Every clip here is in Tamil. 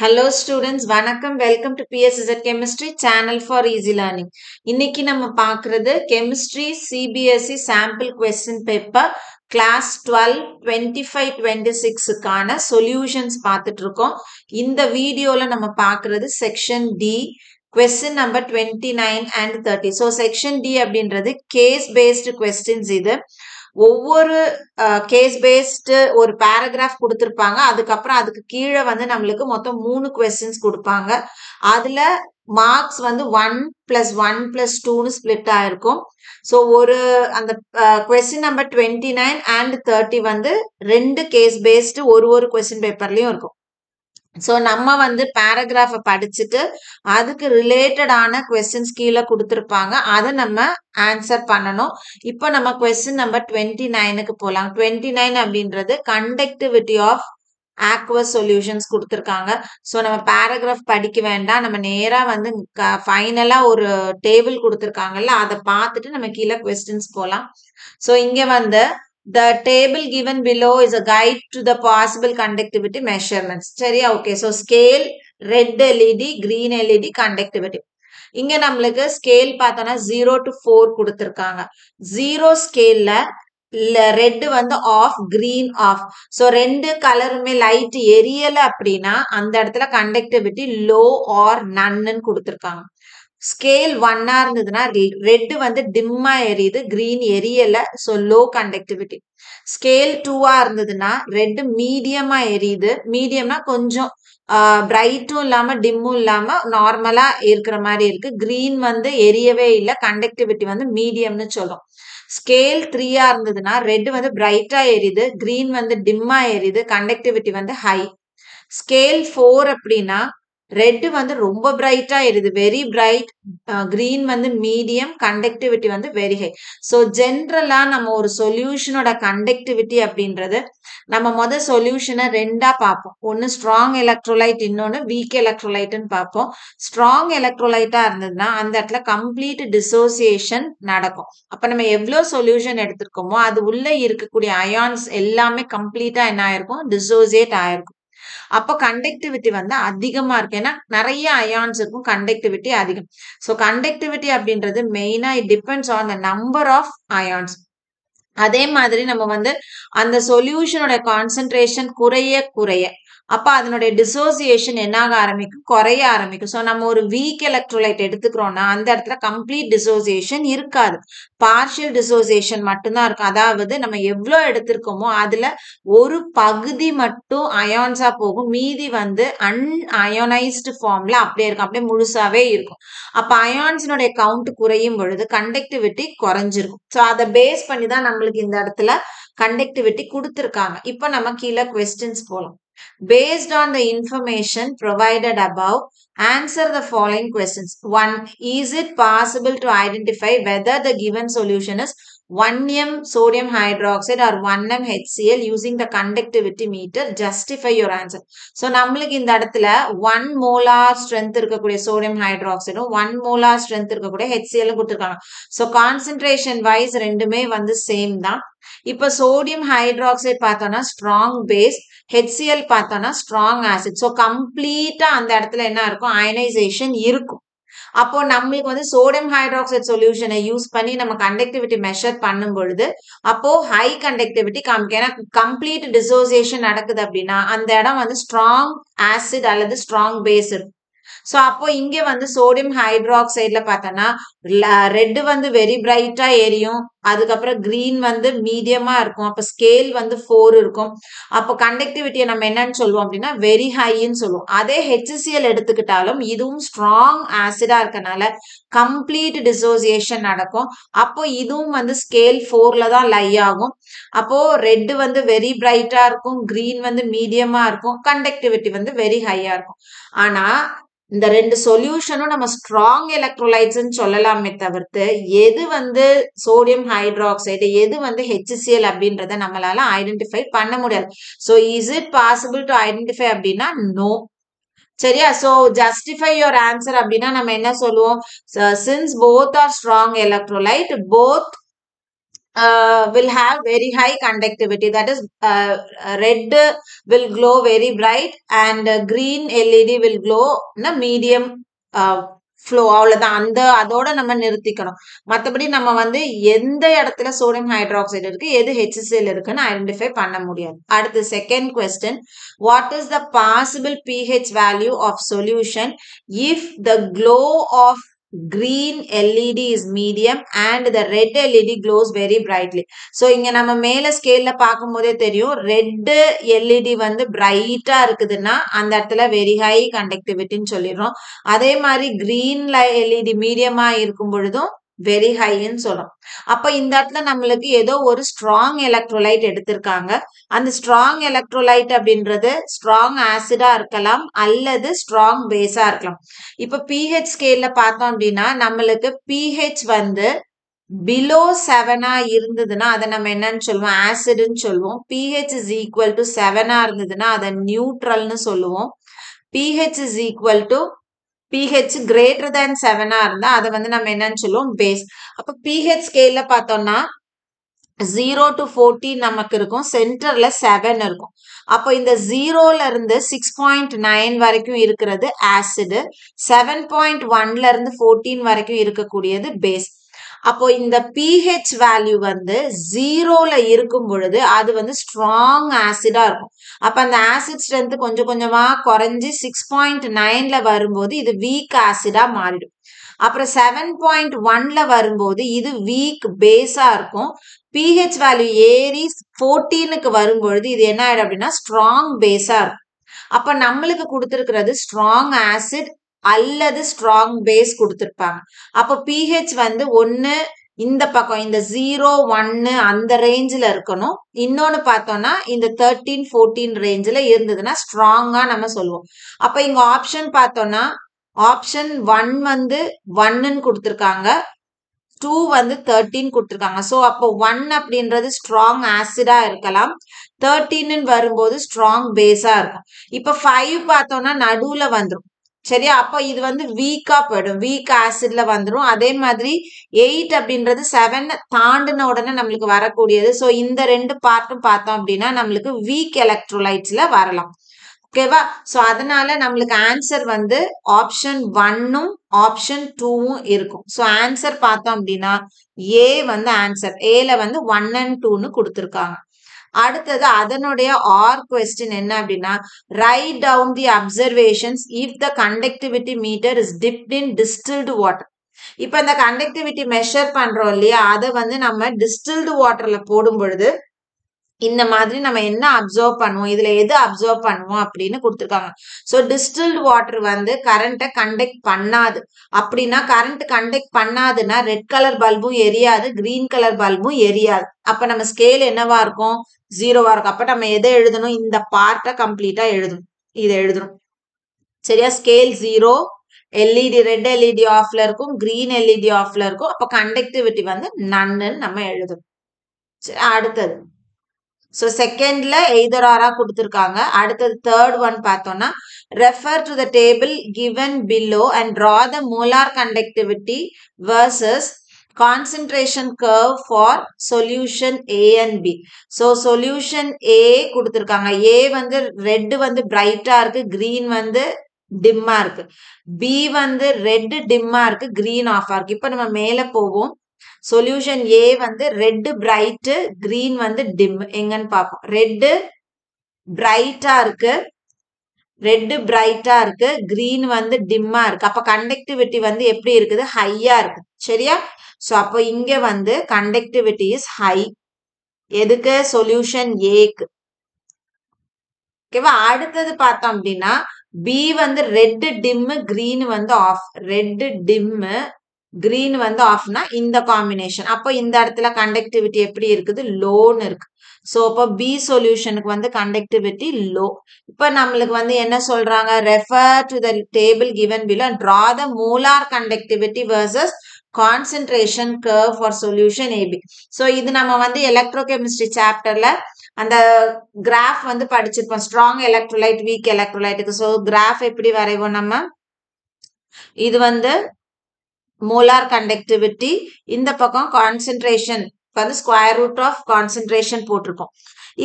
Hello students, வணக்கம். Welcome to PSZ Chemistry Channel for Easy Learning. இன்னைக்கு நம்ம பார்க்கிறது Chemistry CBSE Sample Question Paper Class 12 25-26 க்கான solutions பார்த்துட்டு இருக்கோம். இந்த வீடியோல நம்ம பார்க்கிறது Section D, Question number 29 and 30. So Section D அப்படின்றது case based questions இது. ஒவ்வொரு கேஸ் பேஸ்டு ஒரு பேராகிராஃப் கொடுத்துருப்பாங்க. அதுக்கப்புறம் அதுக்கு கீழே வந்து நம்மளுக்கு மொத்தம் 3 கொஸ்டின்ஸ் கொடுப்பாங்க. அதுல மார்க்ஸ் வந்து 1+1+2ன்னு ஸ்பிளிட் ஆயிருக்கும். ஸோ அந்த கொஸ்டின் நம்பர் 29 and 30 வந்து 2 கேஸ் பேஸ்டு ஒரு கொஸ்டின் பேப்பர்லயும் இருக்கும். ஸோ நம்ம வந்து பேராகிராஃபை படிச்சுட்டு அதுக்கு ரிலேட்டடான கொஸ்டின்ஸ் கீழே கொடுத்துருப்பாங்க. அதை நம்ம ஆன்சர் பண்ணணும். இப்போ நம்ம கொஸ்டின் நம்பர் 29க்கு போகலாம். 29 அப்படின்றது கண்டக்டிவிட்டி ஆஃப் aqueous சொல்யூஷன்ஸ் கொடுத்துருக்காங்க. ஸோ நம்ம பேராகிராஃப் படிக்க வேண்டாம். நம்ம நேராக வந்து ஃபைனலாக ஒரு டேபிள் கொடுத்துருக்காங்கல்ல, அதை பார்த்துட்டு நம்ம கீழே கொஸ்டின்ஸ் போகலாம். ஸோ இங்கே வந்து the table given below is a guide to the possible conductivity measurements. சரியா? Okay. So scale, red LED, green LED, conductivity. இங்க நம்மளுக்கு ஸ்கேல் பார்த்தோம்னா 0 to 4 கொடுத்துருக்காங்க. 0 ஸ்கேல்ல ரெட் வந்து ஆஃப், கிரீன் ஆஃப். ஸோ ரெண்டு கலருமே லைட் எரியல அப்படின்னா அந்த இடத்துல கண்டக்டிவிட்டி லோ ஆர் நன்னு கொடுத்துருக்காங்க. ஸ்கேல் 1 இருந்ததுன்னா ரெட் வந்து டிம்மா எரியுது, கிரீன் எரியல, ஸோ லோ கண்டக்டிவிட்டி. ஸ்கேல் 2 இருந்ததுன்னா ரெட் மீடியமா எரியுது, மீடியம்னா கொஞ்சம் பிரைட்டும் இல்லாம டிம்மும் இல்லாம நார்மலா இருக்கிற மாதிரி இருக்கு. கிரீன் வந்து எரியவே இல்லை, கண்டக்டிவிட்டி வந்து மீடியம்னு சொல்லும். ஸ்கேல் 3 இருந்ததுன்னா ரெட் வந்து பிரைட்டா எரியுது, கிரீன் வந்து டிம்மா எரியுது, கண்டக்டிவிட்டி வந்து ஹை. ஸ்கேல் 4 அப்படின்னா ரெட் வந்து ரொம்ப பிரைட்டா எரியுது, வெரி பிரைட், கிரீன் வந்து மீடியம், கண்டக்டிவிட்டி வந்து வெரி ஹை. ஸோ ஜென்ரலா நம்ம ஒரு சொல்யூஷனோட கண்டக்டிவிட்டி அப்படின்றது நம்ம சொல்யூஷனை ரெண்டா பார்ப்போம். ஒன்னு ஸ்ட்ராங் எலக்ட்ரோலைட், இன்னொன்னு வீக் எலக்ட்ரோலைட்னு பார்ப்போம். ஸ்ட்ராங் எலக்ட்ரோலைட்டா இருந்ததுன்னா அந்த இடத்துல கம்ப்ளீட் டிசோசியேஷன் நடக்கும். அப்ப நம்ம எவ்வளவு சொல்யூஷன் எடுத்திருக்கோமோ அது உள்ள இருக்கக்கூடிய அயான்ஸ் எல்லாமே கம்ப்ளீட்டா என்ன ஆயிருக்கும், டிசோசியேட் ஆயிருக்கும். அப்போ கண்டக்டிவிட்டி வந்து அதிகமா இருக்கு. ஏன்னா நிறைய அயான்ஸ் இருக்கும், கண்டக்டிவிட்டி அதிகம். ஸோ கண்டக்டிவிட்டி அப்படின்றது மெயினா it depends on the number of ions. அதே மாதிரி நம்ம வந்து அந்த சொல்யூஷனோட கான்சென்ட்ரேஷன் குறைய அப்ப அதனுடைய டிசோசியேஷன் என்னாக ஆரம்பிக்கும், குறைய ஆரம்பிக்கும். ஸோ நம்ம ஒரு வீக் எலக்ட்ரோலைட் எடுத்துக்கிறோம்னா அந்த இடத்துல கம்ப்ளீட் டிசோசியேஷன் இருக்காது, பார்ஷியல் டிசோசியேஷன் மட்டும்தான் இருக்கும். அதாவது நம்ம எவ்வளோ எடுத்திருக்கோமோ அதுல ஒரு பகுதி மட்டும் அயான்ஸா போகும், மீதி வந்து அன்அயோனைஸ்டு ஃபார்ம்ல அப்படியே இருக்கும், அப்படியே முழுசாவே இருக்கும். அப்ப அயான்ஸினுடைய கவுண்ட் குறையும் பொழுது கண்டக்டிவிட்டி குறைஞ்சிருக்கும். ஸோ அதை பேஸ் பண்ணி தான் நம்மளுக்கு இந்த இடத்துல கண்டக்டிவிட்டி கொடுத்துருக்காங்க. இப்போ நம்ம கீழே கொஸ்டின்ஸ் போலாம். Based on the information provided above, answer the following questions. 1. Is it possible to identify whether the given solution is 1m sodium hydroxide or 1m HCl using the conductivity meter? Justify your answer. So நம்மளுக்கு இந்த இடத்துல 1 molar strength இருக்கக்கூடிய sodium hydroxide 1 molar strength இருக்கக்கூடிய HCl கொடுத்திருக்காங்க. So concentration wise ரெண்டுமே வந்து சேம் தான். இப்ப சோடியம் ஹைட்ராக்சைடு பார்த்தோம்னா ஸ்ட்ராங் பேஸ், HCl பார்த்தோம்னா ஸ்ட்ராங் ஆசிட். ஸோ கம்ப்ளீட்டா அந்த இடத்துல என்ன இருக்கும், அயனைசேஷன் இருக்கும். அப்போ நம்மளுக்கு வந்து சோடியம் ஹைட்ராக்சைடு சொல்யூஷனை யூஸ் பண்ணி நம்ம கண்டக்டிவிட்டி மெஷர் பண்ணும் பொழுது அப்போ ஹை கண்டக்டிவிட்டி காமிக்கும். ஏன்னா கம்ப்ளீட் டிசோசியேஷன் நடக்குது அப்படின்னா அந்த இடம் வந்து ஸ்ட்ராங் ஆசிட் அல்லது ஸ்ட்ராங் பேஸ் இருக்கும். ஸோ அப்போ இங்க வந்து சோடியம் ஹைட்ராக்சைட்ல பார்த்தோம்னா ரெட் வந்து வெரி பிரைட்டா எரியும், அதுக்கப்புறம் கிரீன் வந்து மீடியமா இருக்கும். அப்போ ஸ்கேல் வந்து 4 இருக்கும். அப்போ கண்டக்டிவிட்டியை நம்ம என்னன்னு சொல்லுவோம் அப்படின்னா வெரி ஹைன்னு சொல்லுவோம். அதே HCl எடுத்துக்கிட்டாலும் இதுவும் ஸ்ட்ராங் ஆசிடா இருக்கனால கம்ப்ளீட் டிசோசியேஷன் நடக்கும். அப்போ இதுவும் வந்து ஸ்கேல் 4ல தான் லை ஆகும். அப்போ ரெட் வந்து வெரி பிரைட்டா இருக்கும், கிரீன் வந்து மீடியமா இருக்கும், கண்டக்டிவிட்டி வந்து வெரி ஹையா இருக்கும். ஆனா இந்த ரெண்டு சொல்யூஷனும் நம்ம ஸ்ட்ராங் எலக்ட்ரோலைட்ஸ் சொல்லலாமே தவிர்த்து எது வந்து சோடியம் ஹைட்ராக்சைடு எது வந்து HCl அப்படின்றத நம்மளால ஐடென்டிஃபை பண்ண முடியாது. So is it possible to identify அப்படின்னா நோ. சரியா? ஸோ ஜஸ்டிஃபை யுவர் ஆன்சர் அப்படின்னா நம்ம என்ன சொல்லுவோம், since both are strong electrolyte, both will have very high conductivity. That is, red will glow very bright and green LED will glow in a medium flow. அவ்வளவுதான். அதோட நம்ம நிறுத்திக்கணும். மற்றபடி நம்ம வந்து எந்த இடத்துல சோடியம் ஹைட்ராக்சைடு இருக்கு, எது HCl இருக்குன்னு ஐடென்டிஃபை பண்ண முடியாது. அடுத்து second question, what is the possible pH value of solution if the glow of green LED is medium and the red LED glows very brightly. So இங்க நம்ம மேல ஸ்கேல்ல பார்க்கும்போதே தெரியும், ரெட் LED வந்து பிரைட்டா இருக்குதுன்னா அந்த இடத்துல வெரி ஹை கண்டக்டிவிட்டின்னு சொல்லிடுறோம். அதே மாதிரி green LED மீடியமா இருக்கும் பொழுதும் வெரி ஹைன்னு சொல்றோம். அப்ப இந்த இடத்துல நம்மளுக்கு ஏதோ ஒரு ஸ்ட்ராங் எலக்ட்ரோலைட் எடுத்திருக்காங்க. அந்த ஸ்ட்ராங் எலக்ட்ரோலைட் அப்படின்றது ஸ்ட்ராங் ஆசிடா இருக்கலாம் அல்லது ஸ்ட்ராங் பேஸா இருக்கலாம். இப்ப pH ஸ்கேல்ல பார்த்தோம் அப்படின்னா நம்மளுக்கு pH வந்து பிலோ 7 இருந்ததுன்னா அதை நம்ம என்னன்னு சொல்லுவோம், ஆசிட்னு சொல்லுவோம். pH is equal to 7 இருந்ததுன்னா அதை நியூட்ரல்னு சொல்லுவோம். pH is equal to pH greater than 7 இருந்தா அதை வந்து நம்ம என்னன்னு சொல்லுவோம், பேஸ். அப்ப pH ஸ்கேல்ல பார்த்தோம்னா 0 to 14 நமக்கு இருக்கும், சென்டர்ல 7 இருக்கும். அப்போ இந்த 0ல இருந்து 6.9 வரைக்கும் இருக்கிறது ஆசிட், 7.1ல இருந்து 14 வரைக்கும் இருக்கக்கூடியது பேஸ். அப்போ இந்த pH வேல்யூ வந்து 0ல இருக்கும் பொழுது அது வந்து ஸ்ட்ராங் ஆசிடா இருக்கும். அப்ப அந்த ஆசிட் ஸ்ட்ரென்த் கொஞ்சம் கொஞ்சமா குறைஞ்சி 6.9ல வரும்போது இது வீக் ஆசிடா மாறிடும். அப்புறம் 7.1ல வரும்போது இது வீக் பேஸா இருக்கும். pH வேல்யூ ஏறி 14க்கு வரும்பொழுது இது என்ன ஆயிடும் அப்படின்னா ஸ்ட்ராங் பேஸா இருக்கும். அப்ப நம்மளுக்கு கொடுத்திருக்கிறது ஸ்ட்ராங் ஆசிட் அல்லது ஸ்ட்ராங் பேஸ் கொடுத்திருப்பாங்க. அப்ப pH வந்து ஒன்னு இந்த பக்கம் இந்த 0, 1 அந்த ரேஞ்சில் இருக்கணும். இன்னொன்னு பார்த்தோம்னா இந்த 13, 14 ரேஞ்சில் இருந்ததுன்னா ஸ்ட்ராங்கா நம்ம சொல்லுவோம். அப்ப இங்க ஆப்ஷன் பார்த்தோம்னா ஆப்ஷன் 1 வந்து 1ன்னு கொடுத்திருக்காங்க, 2 வந்து 13 கொடுத்திருக்காங்க. ஸோ அப்போ 1 அப்படின்றது ஸ்ட்ராங் ஆசிடா இருக்கலாம், 13 வரும்போது ஸ்ட்ராங் பேஸா இருக்கும். இப்ப 5 பார்த்தோம்னா நடுவுல வந்துடும். சரியா? அப்ப இது வந்து வீக்கா போயிடும், வீக் ஆசிட்ல வந்துடும். அதே மாதிரி 8 அப்படின்றது 7 தாண்டின உடனே நம்மளுக்கு வரக்கூடியது. ஸோ இந்த ரெண்டு பார்ட்டும் பார்த்தோம் அப்படின்னா நம்மளுக்கு வீக் எலக்ட்ரோலைட்ஸ்ல வரலாம். ஓகேவா? ஸோ அதனால நம்மளுக்கு ஆன்சர் வந்து ஆப்ஷன் 1ம் ஆப்ஷன் 2ம் இருக்கும். ஸோ ஆன்சர் பார்த்தோம் அப்படின்னா ஏ வந்து ஆன்சர், ஏல வந்து 1 and 2ன்னு கொடுத்துருக்காங்க. அடுத்தது அதனுடைய ஆர் கொஸ்டின் என்ன அப்படின்னா, write down the observations if the conductivity meter is dipped in distilled water. இப்ப இந்த கண்டக்டிவிட்டி மெஷர் பண்றோம் இல்லையா, அதை வந்து நம்ம டிஸ்டில்டு வாட்டர்ல போடும் பொழுது இந்த மாதிரி நம்ம என்ன அப்சர்வ் பண்ணுவோம், இதுல எது அப்சர்வ் பண்ணுவோம் அப்படின்னு கொடுத்துருக்காங்க. ஸோ டிஸ்டில்டு வாட்டர் வந்து கரண்ட்டை கண்டக்ட் பண்ணாது. அப்படின்னா கரண்ட் கண்டக்ட் பண்ணாதுன்னா ரெட் கலர் பல்பும் எரியாது, கிரீன் கலர் பல்பும் எரியாது. அப்ப நம்ம ஸ்கேல் என்னவா இருக்கும், 0வா இருக்கும். அப்ப நம்ம எதை எழுதணும், இந்த பார்ட்டை கம்ப்ளீட்டா எழுதணும், இதை எழுதணும். சரியா? ஸ்கேல் 0, எல்இடி ரெட் எல்இடி ஆஃப்ல இருக்கும், கிரீன் எல்இடி ஆஃப்ல இருக்கும். அப்ப கண்டக்டிவிட்டி வந்து நன்னு நம்ம எழுதணும். அடுத்தது ஸோ செகண்ட்ல எய்தர் ஆரா கொடுத்துருக்காங்க. அடுத்தது தேர்ட் ஒன் பார்த்தோம்னா, refer to the table given below and draw the molar conductivity versus concentration curve for solution A and B. So solution A கொடுத்துருக்காங்க. ஏ வந்து ரெட் வந்து பிரைட்டா இருக்கு, கிரீன் வந்து டிம்மா இருக்கு. பி வந்து ரெட் டிம்மா இருக்கு, கிரீன் ஆஃபா இருக்கு. இப்ப நம்ம மேல போவோம். சொல்யூஷன் ஏ வந்து ரெட் பிரைட், கிரீன் வந்து டிம். எங்கன்னு பார்ப்போம். ரெட் பிரைட்டா இருக்கு, கிரீன் வந்து டிம்மா இருக்கு. அப்ப கண்டக்டிவிட்டி வந்து எப்படி இருக்குது, ஹையா இருக்கு. சரியா? சோ அப்போ இங்க வந்து கண்டக்டிவிட்டி இஸ் ஹை. எதுக்கு? சொல்யூஷன் ஏக்கு. ஓகேவா? அடுத்தது பார்த்தோம் அப்படின்னா பி வந்து ரெட் டிம், கிரீன் வந்து ஆஃப். ரெட் டிம், கிரீன் வந்து ஆஃப்னா இந்த காம்பினேஷன். அப்போ இந்த இடத்துல கண்டக்டிவிட்டி எப்படி இருக்குது, லோன்னு இருக்கு. ஸோ அப்போ பி சொல்யூஷனுக்கு வந்து கண்டக்டிவிட்டி லோ. இப்போ நம்மளுக்கு வந்து என்ன சொல்றாங்க, refer to the table given below and draw the molar conductivity versus concentration curve for solution A B. So இது நம்ம வந்து எலக்ட்ரோகெமிஸ்ட்ரி சாப்டர்ல அந்த கிராஃப் வந்து படிச்சிருப்போம், ஸ்ட்ராங் எலக்ட்ரோலைட், வீக் எலக்ட்ரோலைட்டுக்கு. ஸோ கிராஃப் எப்படி வரைவோம் நம்ம, இது வந்து மோலார் கண்டக்டிவிட்டி, இந்த பக்கம் கான்சென்ட்ரேஷன் வந்து ஸ்கொயர் ரூட் ஆஃப் கான்சென்ட்ரேஷன் போட்டிருப்போம்.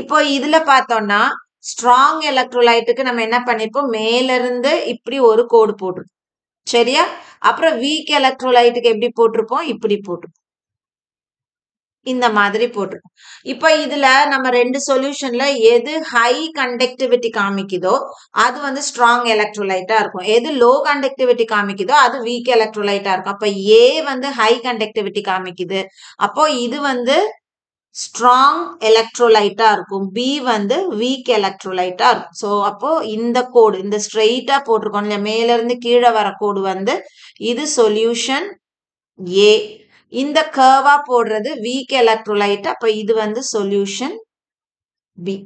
இப்போ இதுல பார்த்தோம்னா ஸ்ட்ராங் எலக்ட்ரோலைட்டுக்கு நம்ம என்ன பண்ணிருப்போம், மேல இருந்து இப்படி ஒரு கோடு போட்டிருப்போம். சரியா? அப்புறம் வீக் எலக்ட்ரோலைட்டுக்கு எப்படி போட்டிருப்போம், இப்படி போட்டிருப்போம். இந்த மாதிரி போட்டிருக்கோம். இப்ப இதுல நம்ம 2 சொல்யூஷன்ல எது ஹை கண்டக்டிவிட்டி காமிக்குதோ அது வந்து ஸ்ட்ராங் எலக்ட்ரோலைட்டா இருக்கும். எது லோ கண்டக்டிவிட்டி காமிக்குதோ அது வீக் எலக்ட்ரோலைட்டா இருக்கும். அப்ப ஏ வந்து ஹை கண்டக்டிவிட்டி காமிக்குது. அப்போ இது வந்து ஸ்ட்ராங் எலக்ட்ரோலைட்டா இருக்கும். பி வந்து வீக் எலக்ட்ரோலைட்டா இருக்கும். ஸோ அப்போ இந்த கோடு இந்த ஸ்ட்ரெயிட்டா போட்டிருக்கோம் இல்லையா, மேல இருந்து கீழே வர கோடு வந்து இது சொல்யூஷன் ஏ. இந்த கர்வா போடுறது வீக் எலக்ட்ரோலைட். அப்ப இது வந்து சொல்யூஷன் பி.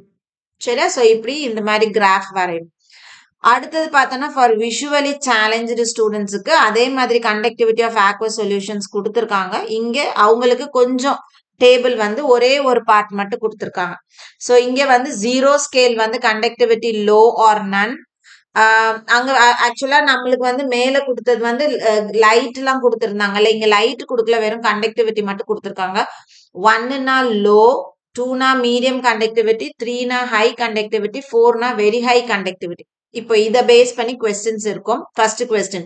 சரியா? ஸோ இப்படி இந்த மாதிரி கிராஃப் வரையும். அடுத்தது பார்த்தோம்னா ஃபார் விஷுவலி சேலஞ்சு ஸ்டூடெண்ட்ஸுக்கு அதே மாதிரி கண்டக்டிவிட்டி ஆஃப் ஆக்வஸ் சொல்யூஷன்ஸ் கொடுத்துருக்காங்க. இங்க அவங்களுக்கு கொஞ்சம் டேபிள் வந்து ஒரே ஒரு பார்ட் மட்டும் கொடுத்துருக்காங்க. ஸோ இங்க வந்து 0 ஸ்கேல் வந்து கண்டக்டிவிட்டி லோ ஆர் நன். அங்க ஆக்சுவலா நம்மளுக்கு வந்து மேல கொடுத்தது வந்து லைட் எல்லாம் கொடுத்துருந்தாங்கல்ல, இங்க லைட் கொடுக்கல, வெறும் கண்டக்டிவிட்டி மட்டும் கொடுத்துருக்காங்க. 1னா லோ, 2னா மீடியம் கண்டக்டிவிட்டி, 3னா ஹை கண்டக்டிவிட்டி, 4னா வெரி ஹை கண்டக்டிவிட்டி. இப்போ இத பேஸ் பண்ணி questions இருக்கும். First question,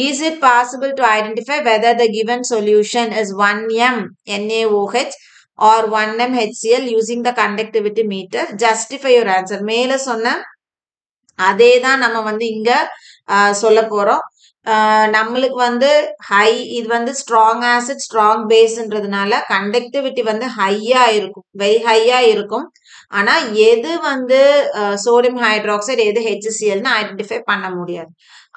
is it possible to identify whether the given solution is 1m NaOH or 1m HCl using the conductivity meter? Justify your answer. மேல சொன்ன அதே தான் நம்ம வந்து இங்க சொல்ல போறோம். நம்மளுக்கு வந்து ஹை, இது வந்து ஸ்ட்ராங் ஆசிட் ஸ்ட்ராங் பேஸ்ன்றதுனால கண்டக்டிவிட்டி வந்து ஹையா இருக்கும், வெரி ஹையா இருக்கும். ஆனா எது வந்து சோடியம் ஹைட்ராக்சைடு எது HClன்னு ஐடென்டிஃபை பண்ண முடியாது.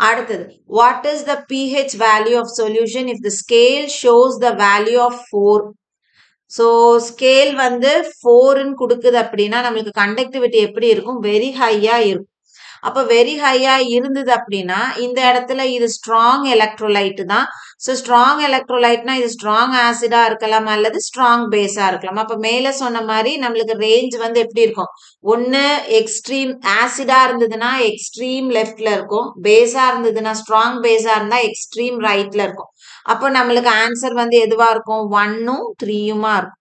அடுத்தது, what is the pH value of solution if the scale shows the value of 4? So scale வந்து 4ன்னு கொடுக்குது அப்படின்னா நம்மளுக்கு கண்டக்டிவிட்டி எப்படி இருக்கும், வெரி ஹையா இருக்கும். அப்ப வெரி ஹையா இருந்தது அப்படின்னா இந்த இடத்துல இது ஸ்ட்ராங் எலக்ட்ரோலைட் தான். ஸோ ஸ்ட்ராங் எலக்ட்ரோலைட்னா இது ஸ்ட்ராங் ஆசிடா இருக்கலாம் அல்லது ஸ்ட்ராங் பேஸா இருக்கலாம். அப்ப மேல சொன்ன மாதிரி நம்மளுக்கு ரேஞ்ச் வந்து எப்படி இருக்கும், ஒன்னு எக்ஸ்ட்ரீம் ஆசிடா இருந்ததுன்னா எக்ஸ்ட்ரீம் லெஃப்ட்ல இருக்கும், பேஸா இருந்ததுன்னா ஸ்ட்ராங் பேஸா இருந்தா எக்ஸ்ட்ரீம் ரைட்ல இருக்கும். அப்போ நம்மளுக்கு ஆன்சர் வந்து எதுவா இருக்கும், 1ம் 3யுமா இருக்கும்.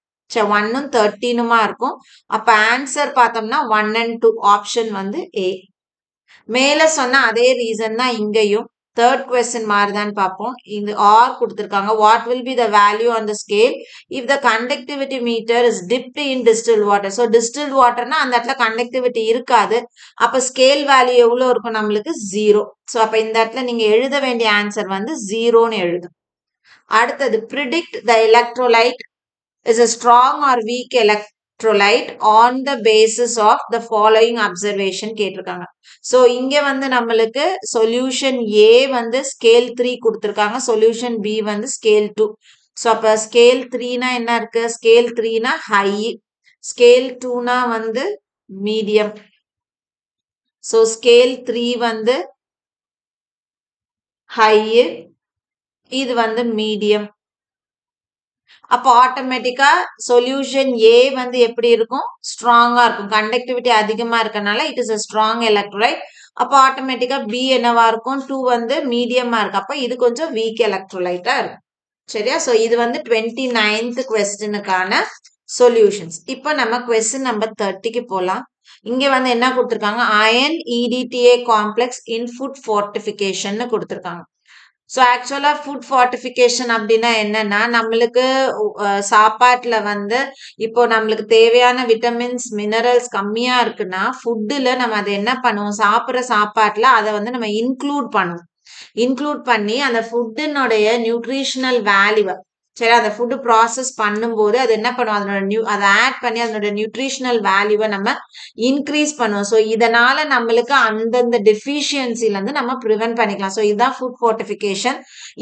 1ம் 13மா இருக்கும். அப்ப ஆன்சர் பார்த்தோம்னா 1 and 2 ஆப்ஷன் வந்து ஏ. மேல சொன்ன அதே ரீசன் தான் இங்கேயும். தேர்ட் கொஸ்டின் மாறுதான்னு பார்ப்போம். இந்த ஆர் கொடுத்துருக்காங்க. What will be the value on the scale if the conductivity meter is dipped in distil water? So distil வாட்டர்னா அந்த இடத்துல கண்டக்டிவிட்டி இருக்காது. அப்ப ஸ்கேல் வேல்யூ எவ்வளவு இருக்கும், நம்மளுக்கு 0. ஸோ அப்ப இந்த இடத்துல நீங்க எழுத வேண்டிய ஆன்சர் வந்து 0ன்னு எழுதும். அடுத்தது, predict the electrolyte is a strong or weak electrolyte on the basis of the following observation கேட்டிருக்காங்க. ஸோ இங்க வந்து நம்மளுக்கு சொல்யூஷன் ஏ வந்து ஸ்கேல் 3 கொடுத்துருக்காங்க, சொல்யூஷன் பி வந்து ஸ்கேல் 2. ஸோ அப்ப ஸ்கேல் 3னா என்ன இருக்கு, ஸ்கேல் 3னா ஹை, ஸ்கேல் 2னா வந்து மீடியம். ஸோ ஸ்கேல் 3 வந்து ஹை, இது வந்து மீடியம். அப்போ ஆட்டோமேட்டிக்கா சொல்யூஷன் ஏ வந்து எப்படி இருக்கும், ஸ்ட்ராங்கா இருக்கும். கண்டக்டிவிட்டி அதிகமா இருக்கனால it is a strong electrolyte. அப்போ ஆட்டோமேட்டிக்கா பி என்னவா இருக்கும், 2 வந்து மீடியமா இருக்கு. அப்ப இது கொஞ்சம் வீக் எலக்ட்ரோலைட்டா இருக்கும். சரியா? சோ இது வந்து 29th கொஸ்டினுக்கான சொல்யூஷன்ஸ். இப்போ நம்ம கொஸ்டின் நம்பர் 30க்கு போலாம். இங்க வந்து என்ன கொடுத்திருக்காங்க, iron EDTA complex in food fortification கொடுத்திருக்காங்க. ஸோ ஆக்சுவலா ஃபுட் ஃபார்ட்டிஃபிகேஷன் அப்படின்னா என்னன்னா, நம்மளுக்கு சாப்பாட்டுல வந்து இப்போ நம்மளுக்கு தேவையான விட்டமின்ஸ் மினரல்ஸ் கம்மியா இருக்குன்னா ஃபுட்டுல நம்ம அதை என்ன பண்ணுவோம், சாப்பிட்ற சாப்பாட்டுல அதை வந்து நம்ம இன்க்ளூட் பண்ணுவோம். இன்க்ளூட் பண்ணி அந்த ஃபுட்டினுடைய நியூட்ரிஷனல் வேல்யூவை, சரி, அந்த ஃபுட்டு ப்ராசஸ் பண்ணும்போது அது என்ன பண்ணுவோம், அதை ஆட் பண்ணி அதனோட நியூட்ரிஷனல் வேல்யூவை நம்ம இன்க்ரீஸ் பண்ணுவோம். ஸோ இதனால நம்மளுக்கு அந்தந்த டெஃபிஷியன்சில இருந்து நம்ம ப்ரிவென்ட் பண்ணிக்கலாம். ஸோ இதுதான் ஃபுட் ஃபார்ட்டிஃபிகேஷன்.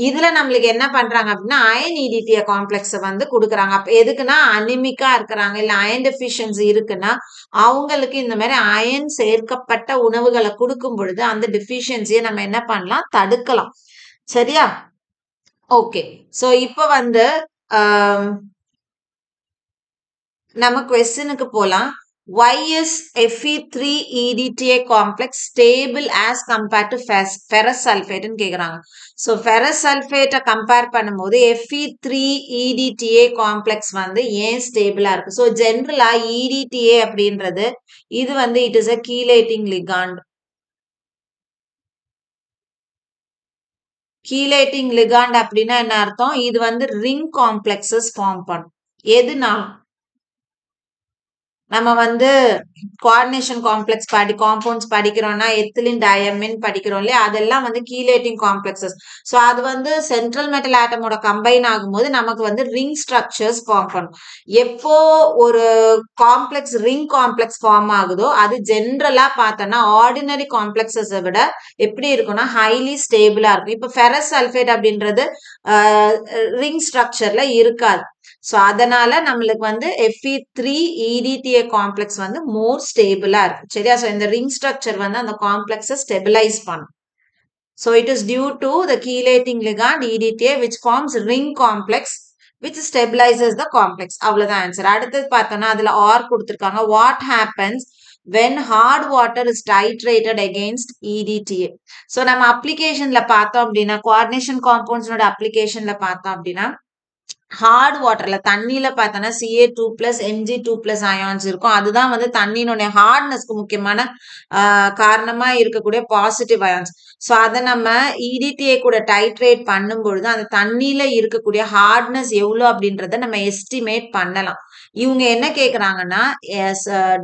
இதுல நம்மளுக்கு என்ன பண்றாங்க அப்படின்னா அயன் EDTA காம்ப்ளெக்ஸ் வந்து கொடுக்குறாங்க. அப்ப எதுக்குன்னா அனிமிக்கா இருக்கிறாங்க இல்ல அயன் டெஃபிஷியன்சி இருக்குன்னா அவங்களுக்கு இந்த மாதிரி அயன் சேர்க்கப்பட்ட உணவுகளை கொடுக்கும் பொழுது அந்த டெஃபிஷியன்சியை நம்ம என்ன பண்ணலாம், தடுக்கலாம். சரியா? ஓகே. சோ இப்போ வந்து நம்ம கொஸ்டினுக்கு போலாம். Why is Fe3EDTA complex stable as compared to ferrous sulfate ன்னு கேக்குறாங்க. So ferrous sulfate கம்பேர் பண்ணும்போது Fe3EDTA complex வந்து ஏன் ஸ்டேபிளா இருக்கு? So ஜெனரலா EDTA அப்படின்றது இது வந்து it is a chelating ligand. Chelating ligand அப்படின்னா என்ன அர்த்தம்? இது வந்து ring complexes ஃபார்ம் பண்ணும். எதுனா நம்ம வந்து கோஆர்டினேஷன் காம்ப்ளெக்ஸ் காம்பவுண்ட்ஸ் படிக்கிறோம்னா எத்திலின் டயமின் படிக்கிறோம் இல்லையா, அதெல்லாம் வந்து கீலேட்டிங் காம்ப்ளெக்சஸ். ஸோ அது வந்து சென்ட்ரல் மெட்டல் ஆட்டமோட கம்பைன் ஆகும்போது நமக்கு வந்து ரிங் ஸ்ட்ரக்சர்ஸ் ஃபார்ம் பண்ணும். எப்போ ஒரு காம்ப்ளெக்ஸ் ரிங் காம்ப்ளெக்ஸ் ஃபார்ம் ஆகுதோ அது ஜென்ரலா பார்த்தோம்னா ஆர்டினரி காம்ப்ளெக்சஸை விட எப்படி இருக்கும்னா ஹைலி ஸ்டேபிளா இருக்கும். இப்போ ஃபெரஸ் சல்ஃபேட் அப்படின்றது ரிங் ஸ்ட்ரக்சர்ல இருக்காது. ஸோ அதனால நம்மளுக்கு வந்து Fe3EDTA காம்ப்ளெக்ஸ் வந்து மோர் ஸ்டேபிளா இருக்கு. சரியா? ஸோ இந்த ரிங் ஸ்ட்ரக்சர் வந்து அந்த காம்ப்ளெக்ஸை ஸ்டெபிலைஸ் பண்ணும். So it is due to the chelating ligand EDTA which forms ring complex which stabilizes the complex. அவ்வளவுதான் ஆன்சர். அடுத்தது பார்த்தோம்னா அதுல ஆர் கொடுத்திருக்காங்க. What happens when hard water is titrated against EDTA. So நம்ம அப்ளிகேஷன்ல பார்த்தோம் அப்படின்னா கோஆர்டினேஷன் காம்பவுண்ட்ஸோட அப்ளிகேஷன்ல பார்த்தோம் அப்படின்னா ஹார்ட் வாட்டர்ல தண்ணியில பார்த்தோன்னா Ca2+ Mg2+ அயான்ஸ் இருக்கும். அதுதான் வந்து தண்ணியினுடைய ஹார்ட்னஸ்க்கு முக்கியமான காரணமா இருக்கக்கூடிய பாசிட்டிவ் அயான்ஸ். ஸோ அதை நம்ம EDTA கூட டைட்ரேட் பண்ணும் பொழுது அந்த தண்ணியில இருக்கக்கூடிய ஹார்ட்னஸ் எவ்வளோ அப்படின்றத நம்ம எஸ்டிமேட் பண்ணலாம். இவங்க என்ன கேக்குறாங்கன்னா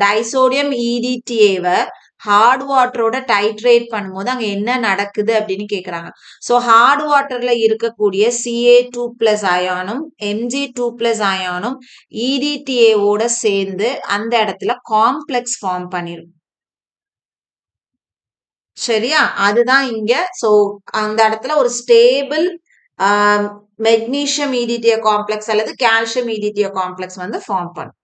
டைசோடியம் EDTA-வை ஹார்ட் வாட்டரோட டைட்ரேட் பண்ணும்போது அங்க என்ன நடக்குது அப்படின்னு கேக்குறாங்க. ஸோ ஹார்ட் வாட்டர்ல இருக்கக்கூடிய Ca2+ அயானும் Mg2+ அயானும் EDTA-ஓட சேர்ந்து அந்த இடத்துல காம்ப்ளெக்ஸ் ஃபார்ம் பண்ணிரும். சரியா? அதுதான் இங்க. ஸோ அந்த இடத்துல ஒரு ஸ்டேபிள் மெக்னீசியம் EDTA காம்ப்ளெக்ஸ் அல்லது கால்சியம் EDTA காம்ப்ளெக்ஸ் வந்து ஃபார்ம் பண்ணும்.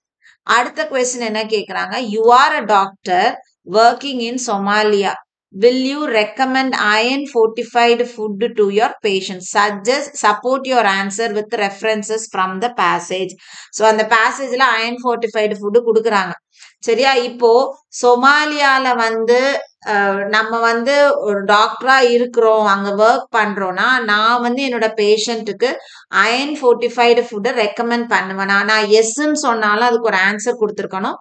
அடுத்த கொஸ்டின் என்ன கேக்குறாங்க? You are a doctor working in Somalia. Will you recommend iron fortified food to your patients? Support your answer with references from the passage. So அந்த passageல iron fortified food கொடுக்குறாங்க. சரியா? இப்போ சொமாலியால வந்து நம்ம வந்து ஒரு டாக்டரா இருக்கிறோம், அங்க ஒர்க் பண்றோம்னா நான் வந்து என்னோட பேஷண்ட்டுக்கு அயன் ஃபோர்ட்டிஃபைடு ஃபுட்டை ரெக்கமெண்ட் பண்ணுவேன். நான் எஸ்ன்னு சொன்னாலும் அதுக்கு ஒரு ஆன்சர் கொடுத்துருக்கணும்,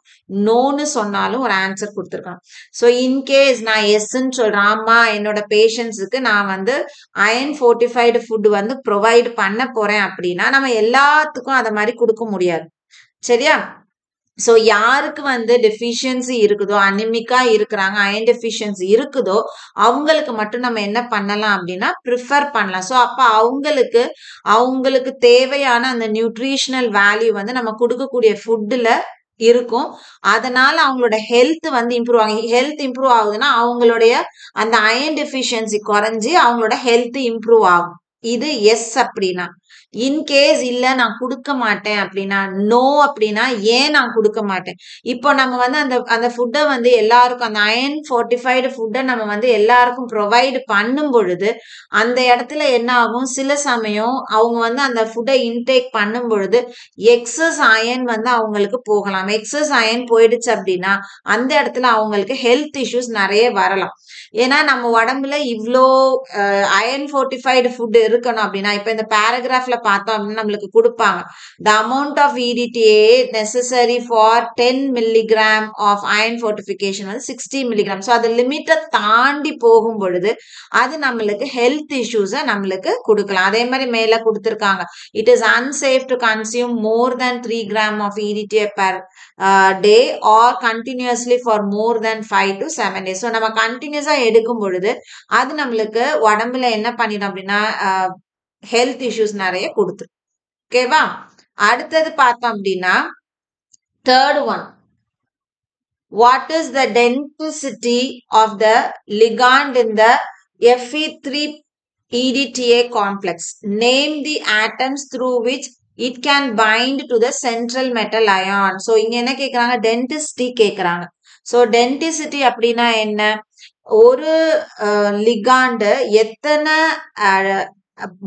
நோன்னு சொன்னாலும் ஒரு ஆன்சர் கொடுத்துருக்கணும். ஸோ இன்கேஸ் நான் எஸ்ன்னு சொல்றேன், ஆமா என்னோட பேஷண்ட்ஸுக்கு நான் வந்து அயன் ஃபோர்ட்டிஃபைடு ஃபுட் வந்து ப்ரொவைட் பண்ண போறேன் அப்படின்னா நம்ம எல்லாத்துக்கும் அதை மாதிரி கொடுக்க முடியாது. சரியா? ஸோ யாருக்கு வந்து டெஃபிஷியன்சி இருக்குதோ, அனிமிக்கா இருக்கிறாங்க, அயன் டெஃபிஷியன்சி இருக்குதோ அவங்களுக்கு மட்டும் நம்ம என்ன பண்ணலாம் அப்படின்னா ப்ரிஃபர் பண்ணலாம். ஸோ அப்போ அவங்களுக்கு தேவையான அந்த நியூட்ரிஷனல் வேல்யூ வந்து நம்ம கொடுக்கக்கூடிய ஃபுட்டில் இருக்கும். அதனால அவங்களோட ஹெல்த் வந்து இம்ப்ரூவ் ஆகும். ஹெல்த் இம்ப்ரூவ் ஆகுதுன்னா அவங்களுடைய அந்த அயன் டெஃபிஷியன்சி குறைஞ்சி அவங்களோட ஹெல்த் இம்ப்ரூவ் ஆகும். இது எஸ் அப்படின்னா. இன்கேஸ் இல்ல நான் கொடுக்க மாட்டேன் அப்படின்னா, நோ அப்படின்னா ஏன் நான் கொடுக்க மாட்டேன்? இப்போ நம்ம வந்து அந்த ஃபுட்டை வந்து எல்லாருக்கும் அந்த அயன் ஃபோர்ட்டிஃபைடு ஃபுட்டை நம்ம வந்து எல்லாருக்கும் ப்ரொவைடு பண்ணும் பொழுது அந்த இடத்துல என்ன ஆகும்? சில சமயம் அவங்க வந்து அந்த ஃபுட்டை இன்டேக் பண்ணும் பொழுது எக்ஸஸ் அயன் வந்து அவங்களுக்கு போகலாம். எக்ஸஸ் அயன் போயிடுச்சு அப்படின்னா அந்த இடத்துல அவங்களுக்கு ஹெல்த் இஷ்யூஸ் நிறைய வரலாம். ஏன்னா நம்ம உடம்புல இவ்வளோ அயன் ஃபோர்ட்டிஃபைடு ஃபுட் இருக்கணும் அப்படின்னா இப்ப இந்த பேராகிராஃப்ல பார்த்தோம் அப்படின்னு நம்மளுக்கு கொடுப்பாங்க. The amount of EDTA necessary for 10 milligram of iron fortification வந்து 60 milligram. ஸோ அது லிமிட்டை தாண்டி போகும் பொழுது அது நம்மளுக்கு ஹெல்த் இஷ்யூஸை நம்மளுக்கு கொடுக்கலாம். அதே மாதிரி மேல கொடுத்துருக்காங்க, it is unsafe to consume more than 3 grams of EDTA per day or continuously for more than 5 to 7 days. So நம்ம கண்டினியூஸா எடுக்கும் பொழுது அது நம்மளுக்கு உடம்புல என்ன பண்ணிடும் அப்படின்னா ஹெல்த் இஷ்யூஸ் நிறைய கொடுத்துரும். ஓகேவா? அடுத்தது பார்த்தோம் அப்படின்னா third one, what is the density of the ligand in the Fe3EDTA complex? Name the atoms through which it can bind to the central metal ion. So இங்க என்ன கேக்குறாங்க? டென்சிட்டி கேக்குறாங்க. So டென்சிட்டி அப்படின்னா என்ன? ஒரு லிகாண்ட் எத்தனை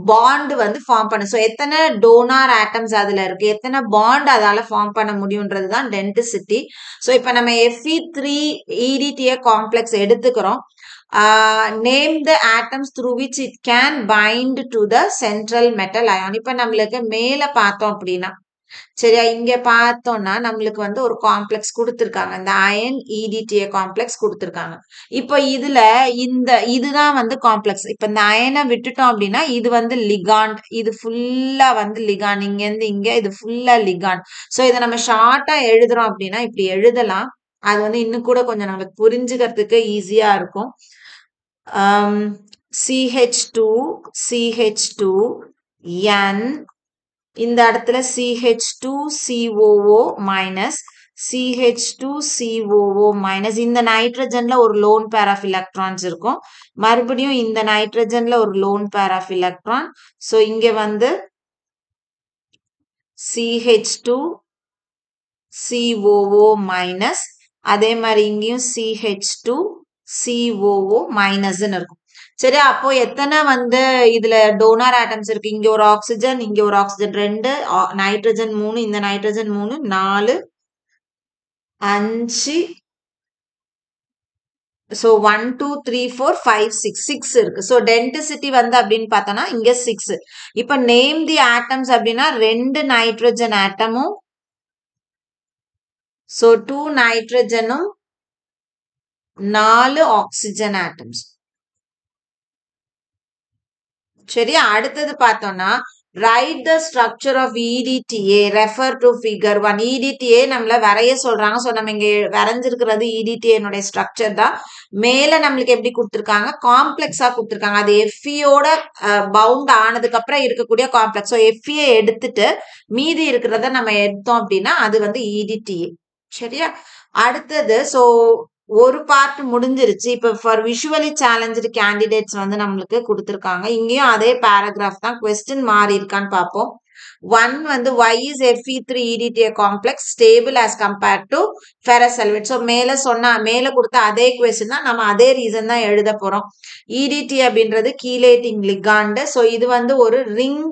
பாண்ட் வந்து ஃபார்ம் பண்ண. ஸோ எத்தனை டோனார் ஆட்டம்ஸ் அதுல இருக்கு, எத்தனை பாண்ட் அதால ஃபார்ம் பண்ண முடியும்ன்றது தான் டென்சிட்டி. ஸோ இப்போ நம்ம Fe3 EDTA காம்ப்ளெக்ஸ் எடுத்துக்கிறோம். Name the atoms through which it can bind to the central metal ion. இப்ப நம்மளுக்கு மேல பார்த்தோம் அப்படின்னா, சரியா, இங்க பார்த்தோம்னா நம்மளுக்கு வந்து ஒரு காம்ப்ளெக்ஸ் கொடுத்துருக்காங்க, இந்த அயன் EDTA காம்ப்ளெக்ஸ் கொடுத்துருக்காங்க. இப்போ இதுல இதுதான் வந்து காம்ப்ளெக்ஸ். இப்ப இந்த அயனை விட்டுட்டோம் அப்படின்னா இது வந்து லிகாண்ட், இது ஃபுல்லா வந்து லிகாண்ட், இங்க இருந்து இங்க இது ஃபுல்லா லிகாண்ட். ஸோ இதை நம்ம ஷார்ட்டா எழுதுறோம் அப்படின்னா இப்படி எழுதலாம். அது வந்து இன்னும் கூட கொஞ்சம் நம்மளுக்கு புரிஞ்சுக்கிறதுக்கு ஈஸியா இருக்கும். CH2 CH2 N, இந்த இடத்துல CH2COO மைனஸ் CH2COO மைனஸ், இந்த நைட்ரஜன்ல ஒரு லோன் பேர் ஆஃப் எலக்ட்ரான்ஸ் இருக்கும், மறுபடியும் இந்த நைட்ரஜன்ல ஒரு lone pair of electron. So இங்க வந்து CH2COO மைனஸ், அதே மாதிரி இங்கேயும் CH2COO மைனஸ்ன்னு இருக்கும். சரி, அப்போ எத்தனை வந்து இதுல டோனார் ஆட்டம்ஸ் இருக்கு, இங்க ஒரு ஆக்சிஜன், இங்க ஒரு ஆக்சிஜன் 2, நைட்ரஜன் 3, இந்த நைட்ரஜன் 3, 4, 5, ஸோ 1 2 3 4 5 6 இருக்கு. ஸோ டென்சிட்டி வந்து அப்படின்னு பார்த்தோம்னா இங்க 6. இப்ப நேம் தி ஆட்டம்ஸ் அப்படின்னா 2 நைட்ரஜன் ஆட்டமும், ஸோ 2 நைட்ரஜனும் 4 ஆக்சிஜன் ஆட்டம்ஸ். சரி, அடுத்தது பார்த்தோம்னா write the structure of EDTA, refer to figure 1. EDTA நம்மள வரைய சொல்றாங்க. ஸோ நம்ம இங்க வரைஞ்சிருக்கிறது EDTA ஸ்ட்ரக்சர் தான். மேல நம்மளுக்கு எப்படி கொடுத்துருக்காங்க, காம்ப்ளெக்ஸா கொடுத்துருக்காங்க. அது Feயோட பவுண்ட் ஆனதுக்கு அப்புறம் இருக்கக்கூடிய காம்ப்ளெக்ஸ். ஸோ Fe எடுத்துட்டு மீதி இருக்கிறத நம்ம எடுத்தோம் அப்படின்னா அது வந்து EDTA. சரியா, அடுத்தது ஸோ ஒரு பார்ட் முடிஞ்சிருச்சு. இப்ப ஃபார் விஷுவலி சேலஞ்சு கேண்டிடேட்ஸ் வந்து நம்மளுக்கு கொடுத்துருக்காங்க. இங்கேயும் அதே பேராகிராஃப் தான், கொஸ்டின் மாறி இருக்கான்னு பார்ப்போம். 1 வந்து why is Fe3 EDTA complex stable as compared to ferrous sulfate. So மேல கொடுத்த அதே கொஸ்டின் தான், நம்ம அதே ரீசன் தான் எழுத போறோம். EDTA அப்படின்றது கீலேட்டிங் லிகாண்ட். ஸோ இது வந்து ஒரு ரிங்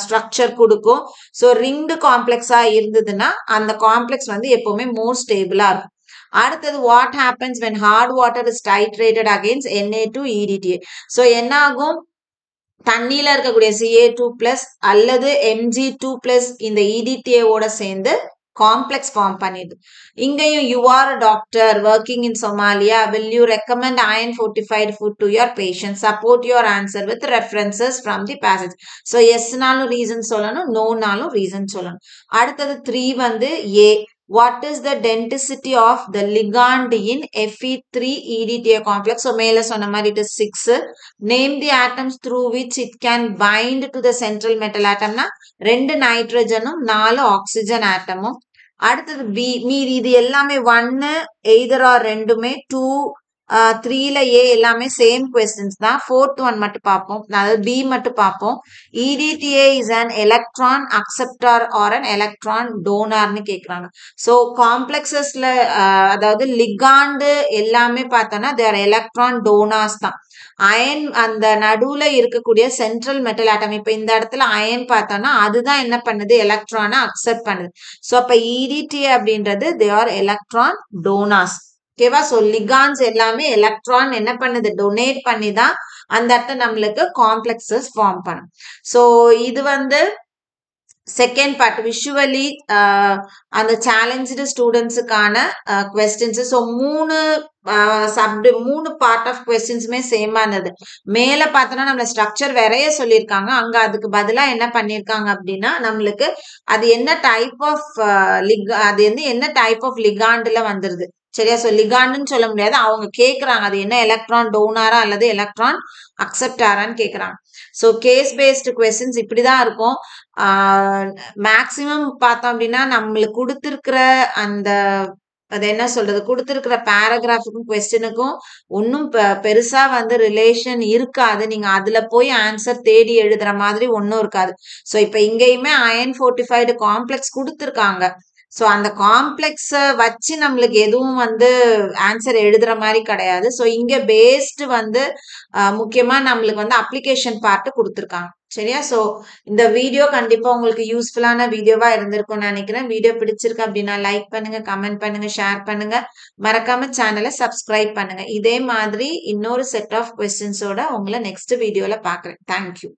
ஸ்ட்ரக்சர் கொடுக்கும். ஸோ ரிங்டு காம்ப்ளெக்ஸா இருந்ததுன்னா அந்த காம்ப்ளெக்ஸ் வந்து எப்பவுமே மோர் ஸ்டேபிளா இருக்கும். அடுத்தது what happens when hard water is titrated against Na2 EDTA. So என்ன ஆகும், தண்ணியில இருக்கக்கூடிய Ca2+ அல்லது Mg2+ இந்த EDTA ஓட சேர்ந்து காம்ப்ளெக்ஸ் ஃபார்ம் பண்ணிடுது. இங்கேயும் you are a doctor working in Somalia, will you recommend iron fortified food to your patient? Support your answer with references from the passage. So எஸ்னாலும் ரீசன் சொல்லணும், நோனாலும் ரீசன் சொல்லணும். அடுத்தது 3 வந்து A, what is the density of the ligand in Fe3 EDTA complex? So மேல சொன்ன மாதிரி it is 6. Name the atoms through which it can bind to the central metal atom. னா 2 நைட்ரஜனும் 4 ஆக்சிஜன் ஆட்டமும். அடுத்தது B, மீதி இது எல்லாமே 1 either or ரெண்டுமே, 2 3ல A எல்லாமே சேம் கொஸ்டின்ஸ் தான். 4th one மட்டும் பார்ப்போம், அதாவது B மட்டும் பார்ப்போம். EDTA is an electron acceptor or an electron donorன்னு கேட்குறாங்க. ஸோ காம்ப்ளெக்ஸஸ்ல அதாவது லிகாண்டு எல்லாமே பார்த்தோன்னா தேர் எலக்ட்ரான் டோனார்ஸ் தான். அயன் அந்த நடுவுல இருக்கக்கூடிய சென்ட்ரல் மெட்டல் ஆட்டம், இப்ப இந்த இடத்துல அயன் பார்த்தோம்னா அதுதான் என்ன பண்ணுது, எலக்ட்ரானை அக்செப்ட் பண்ணுது. ஸோ அப்ப EDTA அப்படின்றது தே ஆர் எலக்ட்ரான் டோனார்ஸ். ஓகேவா, ஸோ லிகான்ஸ் எல்லாமே எலக்ட்ரான் என்ன பண்ணுது, டொனேட் பண்ணி தான் அந்த இடத்துல நம்மளுக்கு காம்ப்ளெக்ஸஸ் ஃபார்ம் பண்ணும். ஸோ இது வந்து செகண்ட் பார்ட் விஷுவலி அந்த சேலஞ்சு ஸ்டூடெண்ட்ஸுக்கான கொஸ்டின்ஸ். ஸோ 3 பார்ட் ஆஃப் கொஸ்டின்ஸுமே சேமானது. மேல பார்த்தோன்னா நம்மள ஸ்ட்ரக்சர் வரைய சொல்லியிருக்காங்க, அங்க அதுக்கு பதிலா என்ன பண்ணிருக்காங்க அப்படின்னா நம்மளுக்கு அது என்ன டைப் ஆஃப் அது வந்து என்ன டைப் ஆஃப் லிகாண்டுல வந்துருது. சரியா, ஸோ லிகாண்டுன்னு சொல்ல முடியாது, அவங்க கேட்குறாங்க அது என்ன எலக்ட்ரான் டோனாரா அல்லது எலக்ட்ரான் அக்செப்டாரான்னு கேட்குறாங்க. ஸோ கேஸ் பேஸ்டு கொஸ்டின்ஸ் இப்படிதான் இருக்கும். மேக்சிமம் பார்த்தோம் அப்படின்னா நம்மளுக்கு கொடுத்துருக்கிற அந்த அது என்ன சொல்றது, கொடுத்துருக்கிற பேராகிராஃபுக்கும் கொஸ்டினுக்கும் ஒன்றும் பெருசா வந்து ரிலேஷன் இருக்காது. நீங்க அதுல போய் ஆன்சர் தேடி எழுதுற மாதிரி ஒன்றும் இருக்காது. ஸோ இப்போ இங்கேயுமே அயன் ஃபோர்ட்டிஃபைடு காம்ப்ளெக்ஸ் கொடுத்துருக்காங்க. ஸோ அந்த காம்ப்ளெக்ஸை வச்சு நம்மளுக்கு எதுவும் வந்து ஆன்சர் எழுதுற மாதிரி கிடையாது. ஸோ இங்க பேஸ்டு வந்து முக்கியமா நம்மளுக்கு வந்து அப்ளிகேஷன் பார்ட்டு கொடுத்துருக்காங்க. சரியா? ஸோ இந்த வீடியோ கண்டிப்பா உங்களுக்கு யூஸ்ஃபுல்லான வீடியோவா இருந்திருக்கும்னு நினைக்கிறேன். வீடியோ பிடிச்சிருக்கு அப்படின்னா லைக் பண்ணுங்க, கமெண்ட் பண்ணுங்க, ஷேர் பண்ணுங்க. மறக்காம சேனல சப்ஸ்கிரைப் பண்ணுங்க. இதே மாதிரி இன்னொரு செட் ஆஃப் கொஸ்டின்ஸோட உங்கள நெக்ஸ்ட் வீடியோல பார்க்குறேன். Thank you.